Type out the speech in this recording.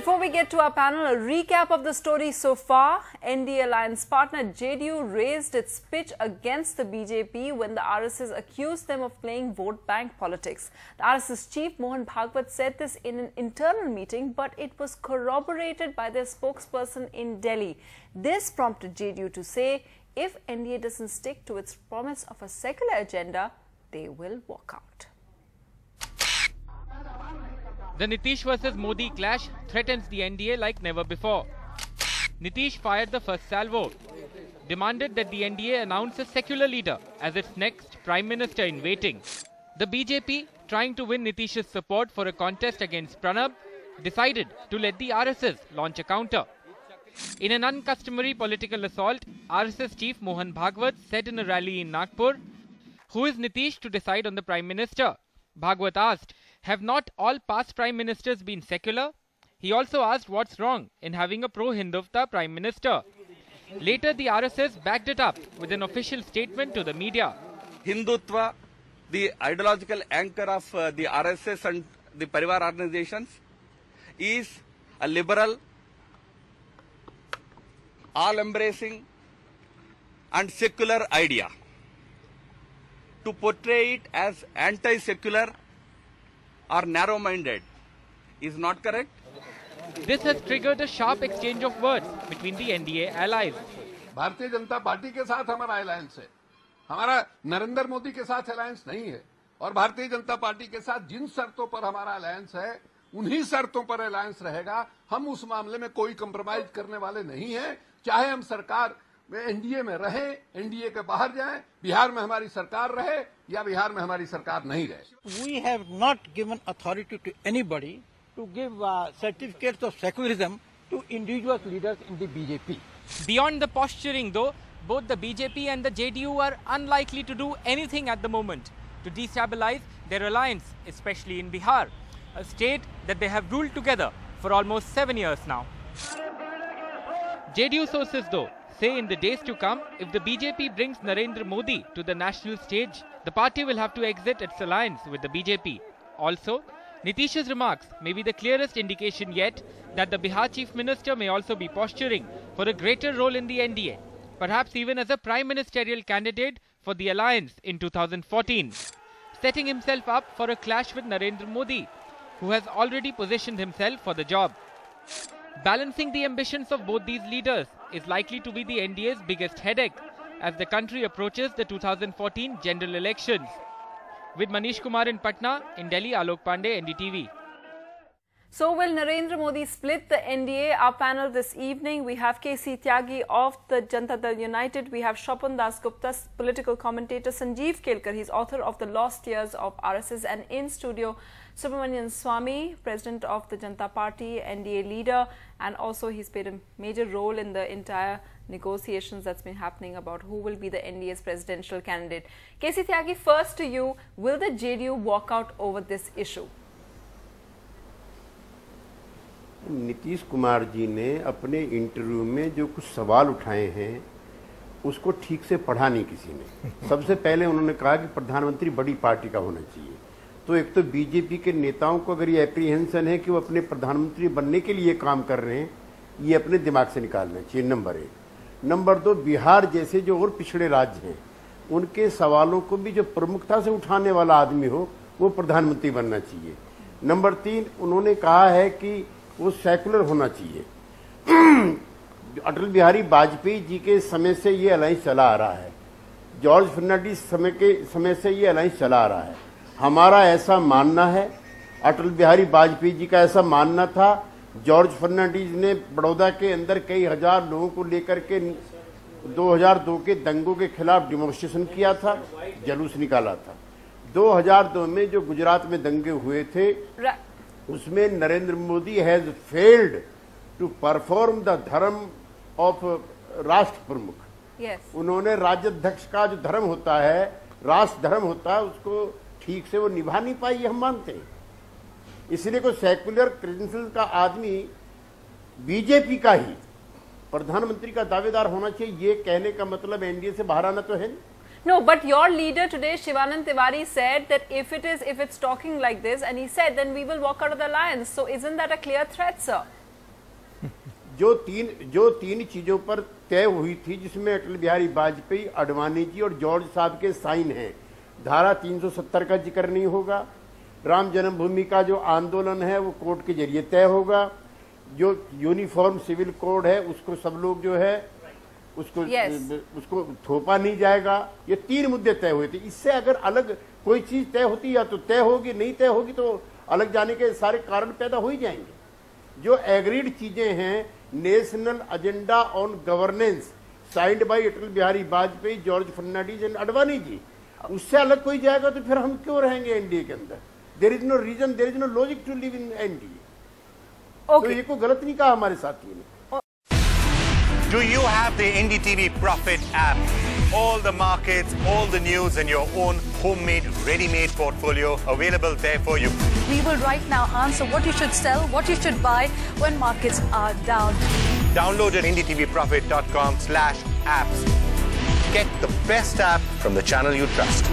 Before we get to our panel, a recap of the story so far. NDA alliance partner JDU raised its pitch against the BJP when the RSS accused them of playing vote bank politics. The RSS chief Mohan Bhagwat said this in an internal meeting, but it was corroborated by their spokesperson in Delhi. This prompted JDU to say if NDA doesn't stick to its promise of a secular agenda, they will walk out. The Nitish versus Modi clash threatens the NDA like never before. Nitish fired the first salvo, demanded that the NDA announce a secular leader as its next Prime Minister in waiting. The BJP, trying to win Nitish's support for a contest against Pranab, decided to let the RSS launch a counter. In an uncustomary political assault, RSS chief Mohan Bhagwat said in a rally in Nagpur, "Who is Nitish to decide on the Prime Minister?" Bhagwat asked, "Have not all past Prime Ministers been secular?" He also asked what's wrong in having a pro-Hindutva Prime Minister. Later, the RSS backed it up with an official statement to the media. Hindutva, the ideological anchor of the RSS and the Parivar organizations, is a liberal, all-embracing and secular idea. To portray it as anti-secular or narrow-minded is not correct. This has triggered a sharp exchange of words between the NDA allies. Bharatiya Janata party के साथ हमारा alliance है, हमारा नरेंद्र मोदी के साथ alliance नहीं है, और भारतीय जनता पार्टी के साथ जिन शर्तों पर हमारा अलायंस है उन्हीं शर्तों पर अलायंस रहेगा। हम उस मामले में कोई कंप्रोमाइज करने वाले नहीं हैं, चाहे हम सरकार में एनडीए में रहे, एनडीए के बाहर जाएं, बिहार में हमारी सरकार रहे या बिहार में हमारी सरकार नहीं रहे। We have not given authority to anybody to give certificates of secularism to individual leaders in the BJP. Beyond the posturing though, both the BJP and the JDU are unlikely to do anything at the moment to destabilize their alliance, especially in Bihar, a state that they have ruled together for almost 7 years now. JDU sources though say in the days to come, if the BJP brings Narendra Modi to the national stage, the party will have to exit its alliance with the BJP. Also, Nitish's remarks may be the clearest indication yet that the Bihar Chief Minister may also be posturing for a greater role in the NDA, perhaps even as a prime ministerial candidate for the alliance in 2014, setting himself up for a clash with Narendra Modi, who has already positioned himself for the job. Balancing the ambitions of both these leaders is likely to be the NDA's biggest headache as the country approaches the 2014 general elections. With Manish Kumar in Patna, in Delhi, Alok Pandey, NDTV. So will Narendra Modi split the NDA? Our panel this evening, we have KC Tyagi of the Janata Dal United. We have Shwapan Das Gupta, political commentator, Sanjeev Kelkar, he's author of The Lost Years of RSS, and in studio, Subramanian Swamy, president of the Janata Party, NDA leader, and also he's played a major role in the entire negotiations that's been happening about who will be the NDA's presidential candidate. KC Tyagi, first to you, will the JDU walk out over this issue? Nitish Kumar ji ने अपने interview में जो कुछ सवाल उठाए हैं उसको ठीक से पढ़ा नहीं किसी ने। सबसे पहले उन्होंने कहा कि प्रधानमंत्री बड़ी पार्टी का होना चाहिए। तो एक तो बीजेपी के नेताओं को अगर ये एप्रीहेंशन है कि वो अपने प्रधानमंत्री बनने के लिए काम कर रहे हैं, ये अपने दिमाग से निकालना चाहिए, नंबर 1। नंबर 2, बिहार जैसे जो और पिछड़े राज्य हैं उनके सवालों को भी जो प्रमुखता से उठाने वाला आदमी हो वो प्रधानमंत्री बनना चाहिए। नंबर 3, उन्होंने कहा है कि वो सेकुलर होना चाहिए। अटल बिहारी वाजपेयी जी के समय से ये अलायंस चला आ रहा है, जॉर्ज फर्नांडिस समय से ये अलायंस चला आ रहा है। हमारा ऐसा मानना है, अटल बिहारी वाजपेयी जी का ऐसा मानना था, जॉर्ज फर्नांडिस ने बड़ौदा के अंदर कई हजार लोगों को लेकर के 2002 के दंगों के खिलाफ डिमॉन्स्ट्रेशन किया था, जुलूस निकाला था। 2002 में जो गुजरात में दंगे हुए थे उसमें Narendra Modi has failed to perform the dharma of rashtra pramukh. उन्होंने राज्याध्यक्ष का जो धर्म होता है, राष्ट्र धर्म होता है, उसको ठीक से वो निभा नहीं पाई, हम मानते हैं। इसलिए कोई सेक्युलर क्रेडेंशियल का आदमी बीजेपी का ही प्रधानमंत्री का दावेदार होना चाहिए, ये कहने का मतलब एनडीए से बाहर आना तो है नहीं। No, but your leader today, Shivanand Tiwari, said that if it's talking like this, and he said, then we will walk out of the alliance. So isn't that a clear threat, sir? जो तीन चीजों पर तय हुई थी, जिसमें अटल बिहारी वाजपेयी, अडवाणी जी और George साहब के साइन हैं। धारा 370 का जिक्र नहीं होगा। राम जन्मभूमि का जो आंदोलन है वो कोर्ट के जरिए तय होगा। जो यूनिफॉर्म सिविल कोड है उसको सब लोग जो है उसको थोपा नहीं जाएगा। ये 3 मुद्दे तय हुए थे। इससे अगर अलग कोई चीज तय होती या तो तय होगी, नहीं तय होगी तो अलग जाने के सारे कारण पैदा हो ही जाएंगे। जो एग्रीड चीजें हैं, national agenda on governance signed by Atal Bihari Vajpayee, George Fernandes and Advani ji, उससे अलग कोई जाएगा तो फिर हम क्यों रहेंगे एनडीए के अंदर? There is no reason, there is no logic to live in NDA. तो ये कोई गलत नहीं कहा हमारे साथी ने। Do you have the NDTV Profit app? All the markets, all the news and your own homemade, ready-made portfolio available there for you. We will right now answer what you should sell, what you should buy when markets are down. Download at ndtvprofit.com/apps. Get the best app from the channel you trust.